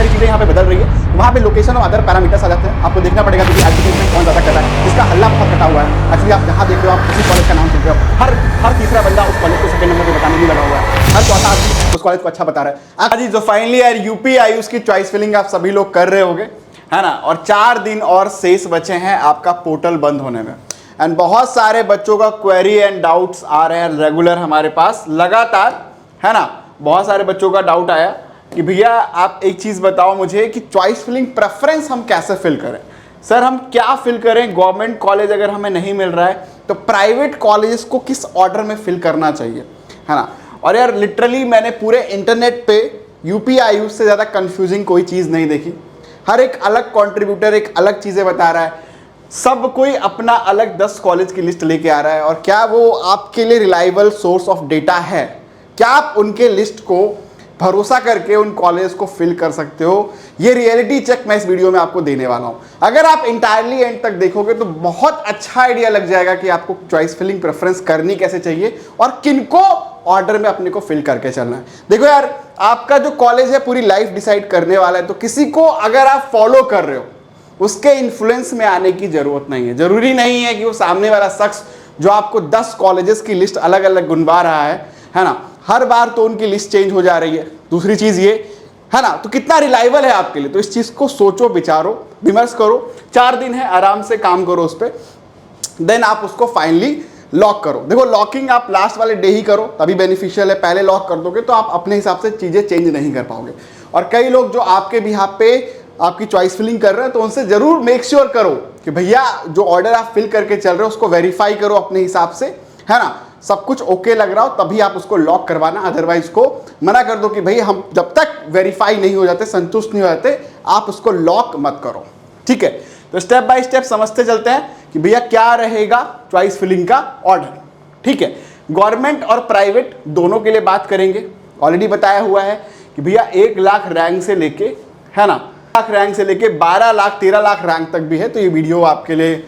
सारी चीज़ें यहाँ पे बदल रही है। वहाँ पे लोकेशन और अदर पैरामीटर्स आ जाते हैं, आपको देखना पड़ेगा कि एजुकेशन में कौन ज़्यादा कर रहा है, इसका हल्ला बहुत कटा हुआ है। एक्चुअली आप जहाँ देख रहे हो, आप किसी कॉलेज का नाम सुन रहे हो, हर तीसरा बंदा उस कॉलेज को सेकंड नंबर पे बताने में लगा हुआ है, हर चौथा आदमी उस कॉलेज को अच्छा बता रहा है। जी जो फाइनली यार यूपी आयुष की चॉइस फिलिंग आप सभी लोग कर रहे होगे, है ना, और 4 दिन और शेष बचे हैं आपका पोर्टल बंद होने में। एंड बहुत सारे बच्चों का क्वेरी एंड डाउट्स आ रहे हैं रेगुलर हमारे पास लगातार, है ना। बहुत सारे बच्चों का डाउट आया कि भैया आप एक चीज़ बताओ मुझे कि चॉइस फिलिंग प्रेफरेंस हम कैसे फिल करें। सर हम क्या फिल करें, गवर्नमेंट कॉलेज अगर हमें नहीं मिल रहा है तो प्राइवेट कॉलेजेस को किस ऑर्डर में फिल करना चाहिए, है ना। और यार लिटरली मैंने पूरे इंटरनेट पे यूपी आयुष से ज़्यादा कंफ्यूजिंग कोई चीज़ नहीं देखी। हर एक अलग कंट्रीब्यूटर एक अलग चीज़ें बता रहा है, सब कोई अपना अलग 10 कॉलेज की लिस्ट लेके आ रहा है। और क्या वो आपके लिए रिलायबल सोर्स ऑफ डेटा है? क्या आप उनके लिस्ट को भरोसा करके उन कॉलेज को फिल कर सकते हो? ये रियलिटी चेक मैं इस वीडियो में आपको देने वाला हूँ। अगर आप इंटायरली एंड तक देखोगे तो बहुत अच्छा आइडिया लग जाएगा कि आपको चॉइस फिलिंग प्रेफरेंस करनी कैसे चाहिए और किनको ऑर्डर में अपने को फिल करके चलना है। देखो यार, आपका जो कॉलेज है पूरी लाइफ डिसाइड करने वाला है, तो किसी को अगर आप फॉलो कर रहे हो उसके इन्फ्लुएंस में आने की जरूरत नहीं है। जरूरी नहीं है कि वो सामने वाला शख्स जो आपको 10 कॉलेजेस की लिस्ट अलग अलग गुनवा रहा है ना, हर बार तो उनकी लिस्ट चेंज हो जा रही है। दूसरी चीज ये है ना, तो कितना रिलायबल है आपके लिए, तो इस चीज को सोचो, विचारो, विमर्श करो। 4 दिन है, आराम से काम करो उस पर, देन आप उसको फाइनली लॉक करो। देखो लॉकिंग आप लास्ट वाले डे ही करो, तभी बेनिफिशियल है। पहले लॉक कर दोगे तो आप अपने हिसाब से चीजें चेंज नहीं कर पाओगे। और कई लोग जो आपके बिहाफ पे आपकी चॉइस फिलिंग कर रहे हैं, तो उनसे जरूर मेक श्योर करो कि भैया जो ऑर्डर आप फिल करके चल रहे हो उसको वेरीफाई करो अपने हिसाब से, है ना। सब कुछ ओके लग रहा हो तभी आप उसको लॉक करवाना, अदरवाइज को मना कर दो कि भाई हम जब तक वेरीफाई नहीं हो जाते, संतुष्ट नहीं हो जाते, आप उसको लॉक मत करो, ठीक है। तो स्टेप बाय स्टेप समझते चलते हैं कि भैया क्या रहेगा चॉइस फिलिंग का ऑर्डर, ठीक है। गवर्नमेंट और प्राइवेट दोनों के लिए बात करेंगे। ऑलरेडी बताया हुआ है कि भैया 1 लाख रैंक से लेके, है ना, रैंक से लेके 12 लाख 13 लाख रैंक तक भी है, तो ये वीडियो आपके लिए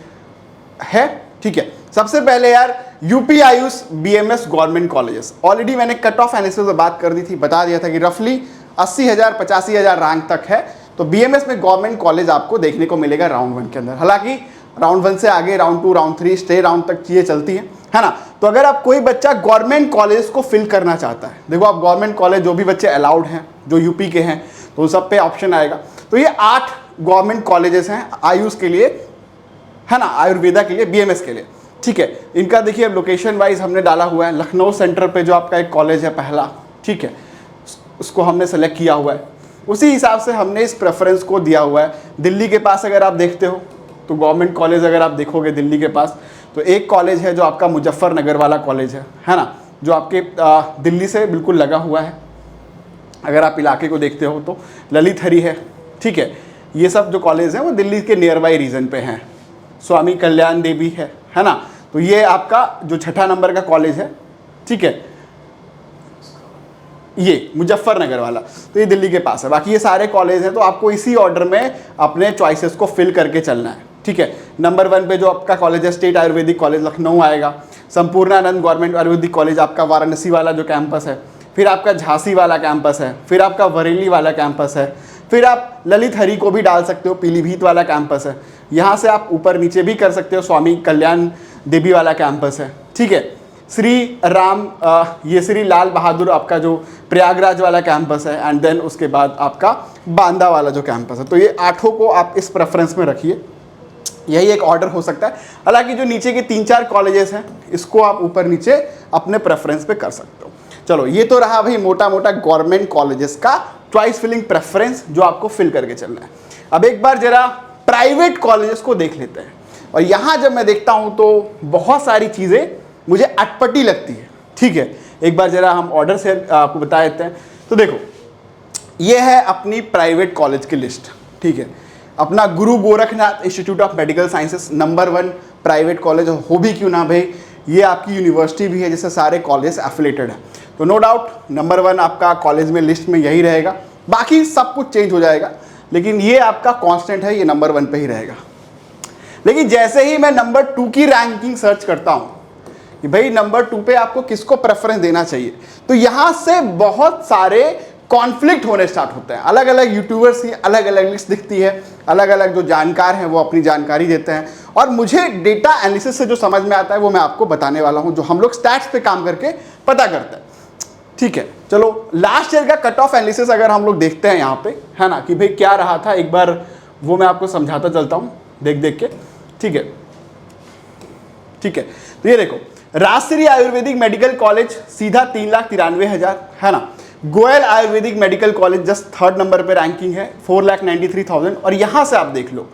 है, ठीक है। सबसे पहले यार UP Ayush BMS government colleges, already मैंने कट ऑफ एनालिसिस में बात कर दी थी, बता दिया था कि रफली 80,000 85,000 रैंक तक है। तो बीएमएस में गवर्नमेंट कॉलेज आपको देखने को मिलेगा राउंड 1 के अंदर। हालांकि राउंड 1 से आगे राउंड 2 राउंड 3 स्टे राउंड तक चीजें चलती हैं, है ना। तो अगर आप कोई बच्चा गवर्नमेंट कॉलेज को फिल करना चाहता है, देखो आप गवर्नमेंट कॉलेज जो भी बच्चे अलाउड हैं जो यूपी के हैं तो उन सब पे ऑप्शन आएगा। तो ये 8 गवर्नमेंट कॉलेजेस हैं आयुष के लिए, है ना, आयुर्वेदा के लिए, बीएमएस के लिए, ठीक है। इनका देखिए अब लोकेशन वाइज हमने डाला हुआ है। लखनऊ सेंटर पे जो आपका एक कॉलेज है पहला, ठीक है, उसको हमने सेलेक्ट किया हुआ है। उसी हिसाब से हमने इस प्रेफरेंस को दिया हुआ है। दिल्ली के पास अगर आप देखते हो तो गवर्नमेंट कॉलेज अगर आप देखोगे दिल्ली के पास, तो एक कॉलेज है जो आपका मुजफ्फरनगर वाला कॉलेज है ना, जो आपके दिल्ली से बिल्कुल लगा हुआ है। अगर आप इलाके को देखते हो तो ललित हरी है, ठीक है। ये सब जो कॉलेज हैं वो दिल्ली के नियर बाई रीजन पे हैं। स्वामी कल्याण देवी है ना, तो ये आपका जो 6ठा नंबर का कॉलेज है, ठीक है, ये मुजफ्फरनगर वाला, तो ये दिल्ली के पास है। बाकी ये सारे कॉलेज हैं, तो आपको इसी ऑर्डर में अपने चॉइसेस को फिल करके चलना है, ठीक है। नंबर 1 पे जो आपका कॉलेज है स्टेट आयुर्वेदिक कॉलेज लखनऊ आएगा। संपूर्णानंद गवर्नमेंट आयुर्वेदिक कॉलेज आपका वाराणसी वाला जो कैंपस है, फिर आपका झांसी वाला कैंपस है, फिर आपका बरेली वाला कैंपस है, फिर आप ललित हरी को भी डाल सकते हो, पीलीभीत वाला कैंपस है। यहाँ से आप ऊपर नीचे भी कर सकते हो, स्वामी कल्याण देवी वाला कैंपस है, ठीक है। श्री राम ये श्री लाल बहादुर आपका जो प्रयागराज वाला कैंपस है, एंड देन उसके बाद आपका बांदा वाला जो कैंपस है। तो ये 8 को आप इस प्रेफरेंस में रखिए, यही एक ऑर्डर हो सकता है। हालांकि जो नीचे के 3-4 कॉलेजेस हैं इसको आप ऊपर नीचे अपने प्रेफरेंस पे कर सकते हो। चलो ये तो रहा भाई मोटा मोटा गवर्नमेंट कॉलेजेस का चॉइस फिलिंग प्रेफरेंस जो आपको फिल करके चलना है। अब एक बार जरा प्राइवेट कॉलेजेस को देख लेते हैं, और यहाँ जब मैं देखता हूँ तो बहुत सारी चीज़ें मुझे अटपटी लगती है, ठीक है। एक बार जरा हम ऑर्डर से आपको बता देते हैं। तो देखो ये है अपनी प्राइवेट कॉलेज की लिस्ट, ठीक है। अपना गुरु Gorakhnath institute of medical sciences number 1 private college हो भी क्यों ना भाई, ये आपकी यूनिवर्सिटी भी है जिससे सारे कॉलेज एफिलेटेड है, तो नो डाउट नंबर 1 आपका कॉलेज में लिस्ट में यही रहेगा। बाकी सब कुछ चेंज हो जाएगा, लेकिन ये आपका कांस्टेंट है, ये नंबर 1 पे ही रहेगा। लेकिन जैसे ही मैं नंबर 2 की रैंकिंग सर्च करता हूँ कि भाई नंबर 2 पे आपको किसको प्रेफरेंस देना चाहिए, तो यहाँ से बहुत सारे कॉन्फ्लिक्ट होने स्टार्ट होते हैं। अलग अलग यूट्यूबर्स की अलग अलग लिस्ट दिखती है, अलग अलग जो जानकार हैं वो अपनी जानकारी देते हैं, और मुझे डेटा एनालिसिस से जो समझ में आता है वो मैं आपको बताने वाला हूं, जो हम लोग स्टैट्स पे काम करके पता करते हैं। ठीक है, चलो लास्ट ईयर का कट ऑफ एनालिसिस अगर हम लोग देखते हैं यहाँ पे, है ना, कि भाई क्या रहा था, एक बार वो मैं आपको समझाता चलता हूँ देख देख के। ठीक है, ठीक है, तो ये देखो, राजश्री आयुर्वेदिक मेडिकल कॉलेज सीधा 3,93,000, है ना। Goyal Ayurvedic medical college just 3rd number पे रैंकिंग है, 4,93,000। और यहां से आप देख लो,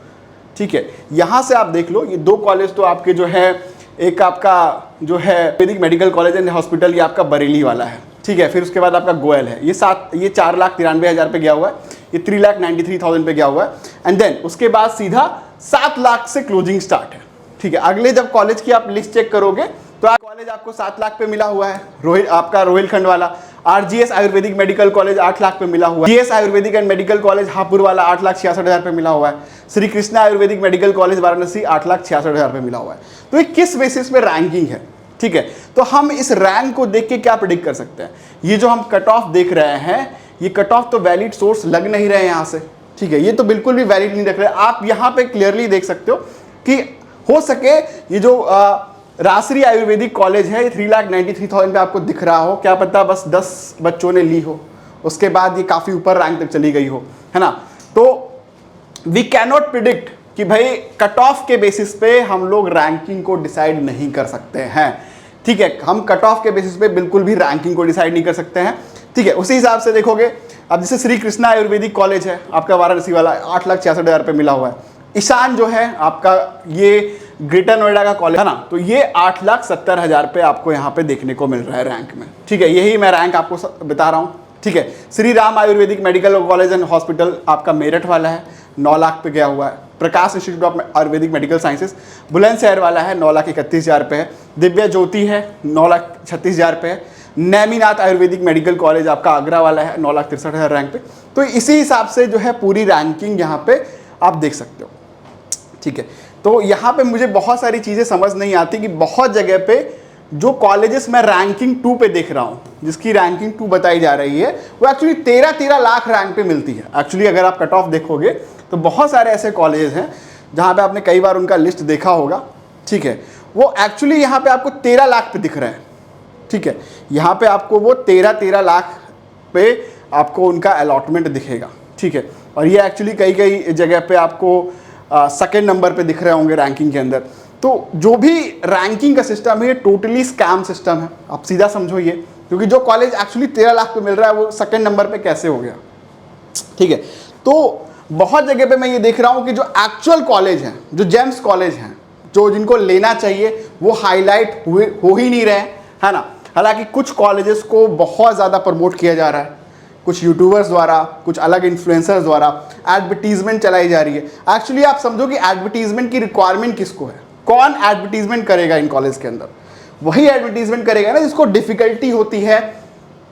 ठीक है, यहां से आप देख लो, ये दो कॉलेज तो आपके जो है, एक आपका जो है Ayurvedic medical college and hospital, ये आपका बरेली वाला है। ठीक है, फिर उसके बाद आपका गोयल है, ये 4,93,000 पे गया हुआ है, ये 3,93,000 पे गया हुआ है। एंड देन उसके बाद सीधा 7 लाख से क्लोजिंग स्टार्ट है। ठीक है, अगले जब कॉलेज की आप लिस्ट चेक करोगे तो कॉलेज आपको 7 लाख पे मिला हुआ है, आपका रोहिलखंड वाला। RGS Ayurvedic medical college 8 lakh पे मिला हुआ है। GS Ayurvedic and medical college Hapur वाला 8,66,000 पे मिला हुआ है। श्री कृष्णा आयुर्वेदिक मेडिकल कॉलेज वाराणसी 8,66,000 पे मिला हुआ है। तो ये किस बेसिस पे रैंकिंग है? ठीक है, तो हम इस रैंक को देख के क्या प्रेडिक्ट कर सकते हैं? ये जो हम कट ऑफ देख रहे हैं, ये कट ऑफ तो वैलिड सोर्स लग नहीं रहे हैं यहाँ से। ठीक है, ये तो बिल्कुल भी वैलिड नहीं लग रहे। आप यहाँ पे क्लियरली देख सकते हो कि हो सके ये जो राजश्री आयुर्वेदिक कॉलेज है, 3,93,000 पे आपको दिख रहा हो, क्या पता बस 10 बच्चों ने ली हो, उसके बाद ये काफ़ी ऊपर रैंक तक चली गई हो, है ना। तो वी कैन नॉट प्रिडिक्ट कि भाई कट ऑफ के बेसिस पे हम लोग रैंकिंग को डिसाइड नहीं कर सकते हैं। ठीक है, हम कट ऑफ के बेसिस पे बिल्कुल भी रैंकिंग को डिसाइड नहीं कर सकते हैं। ठीक है, उसी हिसाब से देखोगे, अब जैसे श्री कृष्णा आयुर्वेदिक कॉलेज है आपका वाराणसी वाला, 8,66,000 पे मिला हुआ है। ईशान जो है आपका, ये ग्रेटर नोएडा का कॉलेज है ना, तो ये 8,70,000 पे आपको यहाँ पे देखने को मिल रहा है रैंक में। ठीक है, यही मैं रैंक आपको बता रहा हूँ। ठीक है, Shri Ram Ayurvedic medical college and hospital आपका मेरठ वाला है, 9 लाख पे गया हुआ है। Prakash Institute of Ayurvedic Medical Sciences Bulandshahr वाला है, 9,31,000 पे है। दिव्या ज्योति है, 9,36,000 पे है। नैमीनाथ आयुर्वेदिक मेडिकल कॉलेज आपका आगरा वाला है, 9,63,000 रैंक पे। तो इसी हिसाब से जो है पूरी रैंकिंग यहाँ पे आप देख सकते हो। ठीक है, तो यहाँ पे मुझे बहुत सारी चीज़ें समझ नहीं आती कि बहुत जगह पे जो कॉलेजेस मैं रैंकिंग 2 पे देख रहा हूँ, जिसकी रैंकिंग 2 बताई जा रही है, वो एक्चुअली 13 लाख रैंक पे मिलती है। एक्चुअली अगर आप कट ऑफ देखोगे तो बहुत सारे ऐसे कॉलेजेस हैं जहाँ पे आपने कई बार उनका लिस्ट देखा होगा। ठीक है, वो एक्चुअली यहाँ पे आपको 13 लाख पे दिख रहे हैं। ठीक है, यहाँ पे आपको वो 13 लाख पे आपको उनका अलॉटमेंट दिखेगा। ठीक है, और ये एक्चुअली कई जगह पे आपको सेकेंड नंबर पे दिख रहे होंगे रैंकिंग के अंदर। तो जो भी रैंकिंग का सिस्टम है ये टोटली स्कैम सिस्टम है, आप सीधा समझो ये, क्योंकि जो कॉलेज एक्चुअली 13 लाख पे मिल रहा है वो सेकेंड नंबर पे कैसे हो गया? ठीक है, तो बहुत जगह पे मैं ये देख रहा हूँ कि जो एक्चुअल कॉलेज हैं, जो जेम्स कॉलेज हैं, जो जिनको लेना चाहिए, वो हाईलाइट हो ही नहीं रहे हैं, है ना। हालांकि कुछ कॉलेजेस को बहुत ज़्यादा प्रमोट किया जा रहा है, कुछ यूट्यूबर्स द्वारा, कुछ अलग इन्फ्लुएंसर्स द्वारा एडवर्टीजमेंट चलाई जा रही है। एक्चुअली आप समझो कि एडवर्टीजमेंट की रिक्वायरमेंट किसको है? कौन एडवर्टीजमेंट करेगा इन कॉलेज के अंदर? वही एडवर्टीजमेंट करेगा ना जिसको डिफिकल्टी होती है,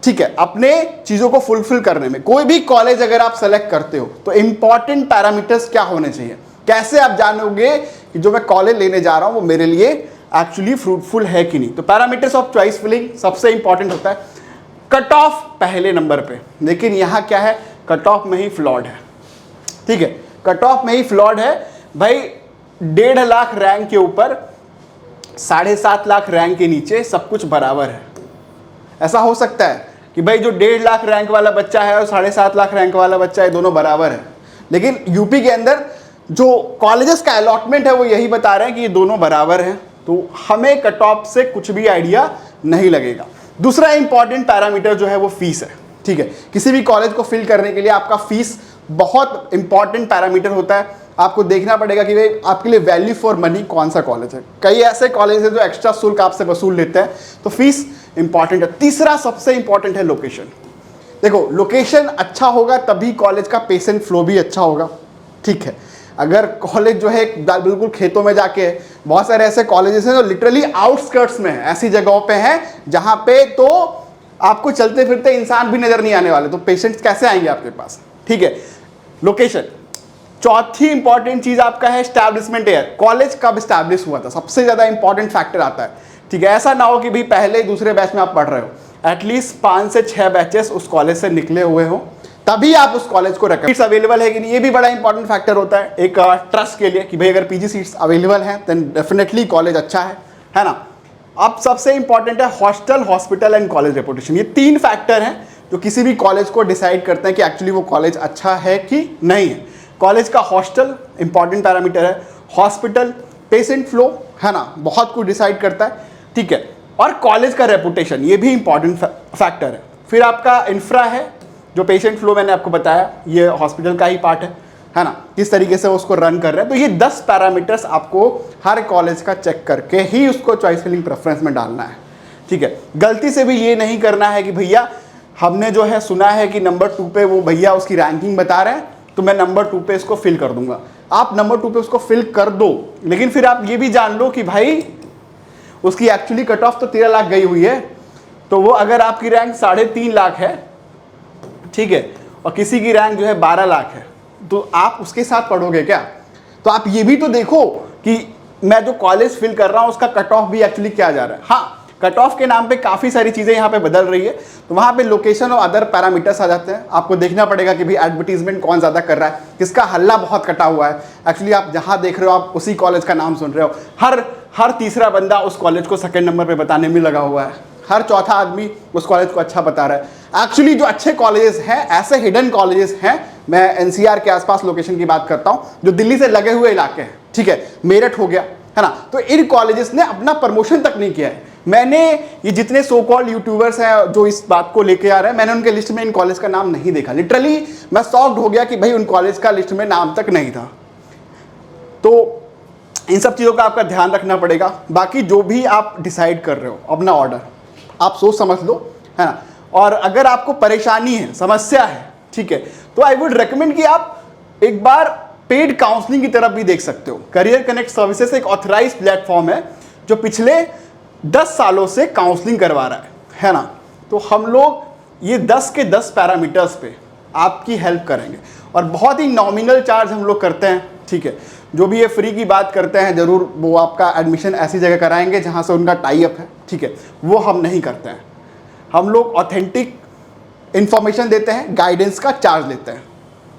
ठीक है, अपने चीज़ों को फुलफिल करने में। कोई भी कॉलेज अगर आप सेलेक्ट करते हो तो इंपॉर्टेंट पैरामीटर्स क्या होने चाहिए? कैसे आप जानोगे कि जो मैं कॉलेज लेने जा रहा हूँ वो मेरे लिए एक्चुअली फ्रूटफुल है कि नहीं? तो पैरामीटर्स ऑफ चॉइस फिलिंग सबसे इंपॉर्टेंट होता है। कट ऑफ पहले नंबर पे, लेकिन यहाँ क्या है, कट ऑफ में ही फ्लॉड है। ठीक है, कट ऑफ में ही फ्लॉड है भाई। 1.5 लाख रैंक के ऊपर, 7.5 लाख रैंक के नीचे सब कुछ बराबर है। ऐसा हो सकता है कि भाई जो 1.5 लाख रैंक वाला बच्चा है और 7.5 लाख रैंक वाला बच्चा है, दोनों बराबर है, लेकिन यूपी के अंदर जो कॉलेजेस का अलॉटमेंट है वो यही बता रहे हैं कि ये दोनों बराबर हैं। तो हमें कट ऑफ से कुछ भी आइडिया नहीं लगेगा। दूसरा इंपॉर्टेंट पैरामीटर जो है वो फीस है। ठीक है, किसी भी कॉलेज को फिल करने के लिए आपका फीस बहुत इंपॉर्टेंट पैरामीटर होता है। आपको देखना पड़ेगा कि भाई आपके लिए वैल्यू फॉर मनी कौन सा कॉलेज है। कई ऐसे कॉलेज हैं जो एक्स्ट्रा शुल्क आपसे वसूल लेते हैं, तो फीस इंपॉर्टेंट है। तीसरा सबसे इंपॉर्टेंट है लोकेशन। देखो, लोकेशन अच्छा होगा तभी कॉलेज का पेशेंट फ्लो भी अच्छा होगा। ठीक है, अगर कॉलेज जो है बिल्कुल खेतों में जाके, बहुत सारे ऐसे कॉलेजेस हैं जो लिटरली आउटस्कर्ट्स में है, ऐसी जगहों पे हैं जहां पे तो आपको चलते फिरते इंसान भी नजर नहीं आने वाले, तो पेशेंट्स कैसे आएंगे आपके पास? ठीक है, लोकेशन। चौथी इंपॉर्टेंट चीज आपका है एस्टैब्लिशमेंट ईयर। कॉलेज कब एस्टैब्लिश हुआ था, सबसे ज्यादा इंपॉर्टेंट फैक्टर आता है। ठीक है, ऐसा ना हो कि भाई पहले दूसरे बैच में आप पढ़ रहे हो, एटलीस्ट 5 से 6 बैचेस उस कॉलेज से निकले हुए हो, तभी आप उस कॉलेज को रखें। सीट्स अवेलेबल है कि नहीं, ये भी बड़ा इंपॉर्टेंट फैक्टर होता है एक ट्रस्ट के लिए कि भाई अगर पीजी सीट्स अवेलेबल हैं देन डेफिनेटली कॉलेज अच्छा है ना। अब सबसे इंपॉर्टेंट है hostel, hospital and college reputation. ये 3 फैक्टर हैं जो किसी भी कॉलेज को डिसाइड करते हैं कि एक्चुअली वो कॉलेज अच्छा है कि नहीं है। कॉलेज का हॉस्टल इंपॉर्टेंट पैरामीटर है, हॉस्पिटल पेशेंट फ्लो है ना, बहुत कुछ डिसाइड करता है, ठीक है, और कॉलेज का रेपुटेशन ये भी इंपॉर्टेंट फैक्टर है। फिर आपका इंफ्रा है, जो पेशेंट फ्लो मैंने आपको बताया ये हॉस्पिटल का ही पार्ट है ना, किस तरीके से उसको रन कर रहे हैं। तो ये 10 पैरामीटर्स आपको हर कॉलेज का चेक करके ही उसको चॉइस फिलिंग प्रेफरेंस में डालना है, ठीक है। गलती से भी ये नहीं करना है कि भैया हमने जो है सुना है कि नंबर 2 पे वो भैया उसकी रैंकिंग बता रहे हैं तो मैं नंबर 2 पे इसको फिल कर दूंगा। आप नंबर 2 पे उसको फिल कर दो, लेकिन फिर आप ये भी जान लो कि भाई उसकी एक्चुअली कट ऑफ तो 13 लाख गई हुई है, तो वो अगर आपकी रैंक 3.5 लाख है, ठीक है, और किसी की रैंक जो है 12 लाख है, तो आप उसके साथ पढ़ोगे क्या? तो आप ये भी तो देखो कि मैं जो कॉलेज फिल कर रहा हूं उसका कट ऑफ भी एक्चुअली क्या जा रहा है। हाँ, कट ऑफ के नाम पे काफ़ी सारी चीज़ें यहाँ पे बदल रही है, तो वहाँ पे लोकेशन और अदर पैरामीटर्स आ जाते हैं। आपको देखना पड़ेगा कि भाई एडवर्टीजमेंट कौन ज़्यादा कर रहा है, किसका हल्ला बहुत कटा हुआ है। एक्चुअली आप जहाँ देख रहे हो आप उसी कॉलेज का नाम सुन रहे हो, हर तीसरा बंदा उस कॉलेज को सेकेंड नंबर पर बताने में लगा हुआ है, हर चौथा आदमी उस कॉलेज को अच्छा बता रहा है। एक्चुअली जो अच्छे कॉलेजेस हैं, ऐसे हिडन कॉलेजेस हैं, मैं एनसीआर के आसपास लोकेशन की बात करता हूँ, जो दिल्ली से लगे हुए इलाके हैं, ठीक है, मेरठ हो गया है ना, तो इन कॉलेजेस ने अपना प्रमोशन तक नहीं किया है। मैंने ये जितने सो कॉल्ड यूट्यूबर्स हैं जो इस बात को लेके आ रहे हैं, मैंने उनके लिस्ट में इन कॉलेज का नाम नहीं देखा। लिटरली मैं शॉक्ड हो गया कि भाई उन कॉलेज का लिस्ट में नाम तक नहीं था। तो इन सब चीज़ों का आपका ध्यान रखना पड़ेगा। बाकी जो भी आप डिसाइड कर रहे हो अपना ऑर्डर आप सोच समझ लो, है ना। और अगर आपको परेशानी है, समस्या है, ठीक है, तो आई वुड रेकमेंड कि आप एक बार पेड काउंसलिंग की तरफ भी देख सकते हो। करियर कनेक्ट सर्विसेज एक ऑथराइज्ड प्लेटफॉर्म है जो पिछले 10 सालों से काउंसलिंग करवा रहा है ना। तो हम लोग ये 10 के 10 पैरामीटर्स पे आपकी हेल्प करेंगे और बहुत ही नॉमिनल चार्ज हम लोग करते हैं, ठीक है। जो भी ये फ्री की बात करते हैं ज़रूर वो आपका एडमिशन ऐसी जगह कराएंगे जहाँ से उनका टाई अप है, ठीक है, वो हम नहीं करते हैं। हम लोग ऑथेंटिक इन्फॉर्मेशन देते हैं, गाइडेंस का चार्ज लेते हैं।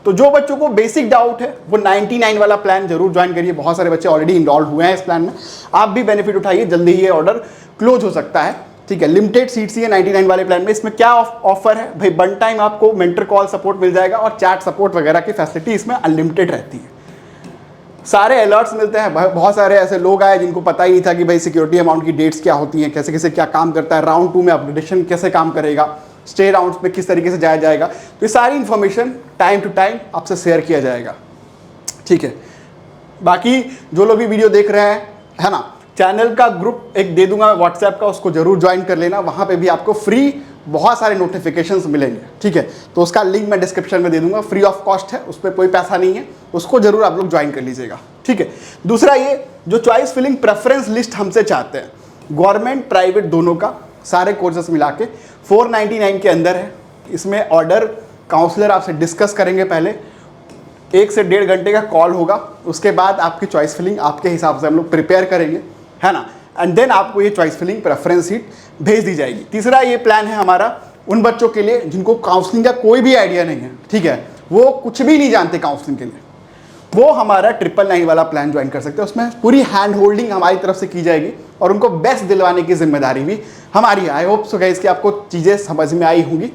तो जो बच्चों को बेसिक डाउट है वो 99 वाला प्लान जरूर ज्वाइन करिए। बहुत सारे बच्चे ऑलरेडी इनरोल्ड हुए हैं इस प्लान में, आप भी बेनिफिट उठाइए, जल्दी ही ये ऑर्डर क्लोज हो सकता है, ठीक है। लिमिटेड सीट्स ही है 99 वाले प्लान में। इसमें क्या ऑफर है भाई, वन टाइम आपको मेंटर कॉल सपोर्ट मिल जाएगा और चैट सपोर्ट वगैरह की फैसिलिटी इसमें अनलिमिटेड रहती है। सारे अलर्ट्स मिलते हैं। बहुत सारे ऐसे लोग आए जिनको पता ही नहीं था कि भाई सिक्योरिटी अमाउंट की डेट्स क्या होती हैं, कैसे कैसे क्या काम करता है, राउंड 2 में अपग्रेडेशन कैसे काम करेगा, स्टे राउंड्स में किस तरीके से जाया जाएगा। तो ये सारी इन्फॉर्मेशन टाइम टू टाइम आपसे शेयर किया जाएगा, ठीक है। बाकी जो लोग भी वीडियो देख रहे हैं, है ना, चैनल का ग्रुप एक दे दूंगा व्हाट्सएप का, उसको जरूर ज्वाइन कर लेना। वहाँ पे भी आपको फ्री बहुत सारे नोटिफिकेशंस मिलेंगे, ठीक है। तो उसका लिंक मैं डिस्क्रिप्शन में दे दूंगा, फ्री ऑफ कॉस्ट है, उस पर कोई पैसा नहीं है, उसको जरूर आप लोग ज्वाइन कर लीजिएगा, ठीक है। दूसरा ये जो चॉइस फिलिंग प्रेफरेंस लिस्ट हमसे चाहते हैं, गवर्नमेंट प्राइवेट दोनों का सारे कोर्सेस मिला के 499 के अंदर है। इसमें ऑर्डर काउंसलर आपसे डिस्कस करेंगे, पहले 1 से 1.5 घंटे का कॉल होगा, उसके बाद आपकी चॉइस फिलिंग आपके हिसाब से हम लोग प्रिपेयर करेंगे, है ना, एंड देन आपको ये चॉइस फिलिंग प्रेफरेंस शीट भेज दी जाएगी। तीसरा ये प्लान है हमारा उन बच्चों के लिए जिनको काउंसलिंग का कोई भी आइडिया नहीं है, ठीक है, वो कुछ भी नहीं जानते काउंसलिंग के लिए, वो हमारा 999 वाला प्लान ज्वाइन कर सकते हैं। उसमें पूरी हैंड होल्डिंग हमारी तरफ से की जाएगी और उनको बेस्ट दिलवाने की जिम्मेदारी भी हमारी है। आई होप सो गाइस कि आपको चीज़ें समझ में आई होंगी।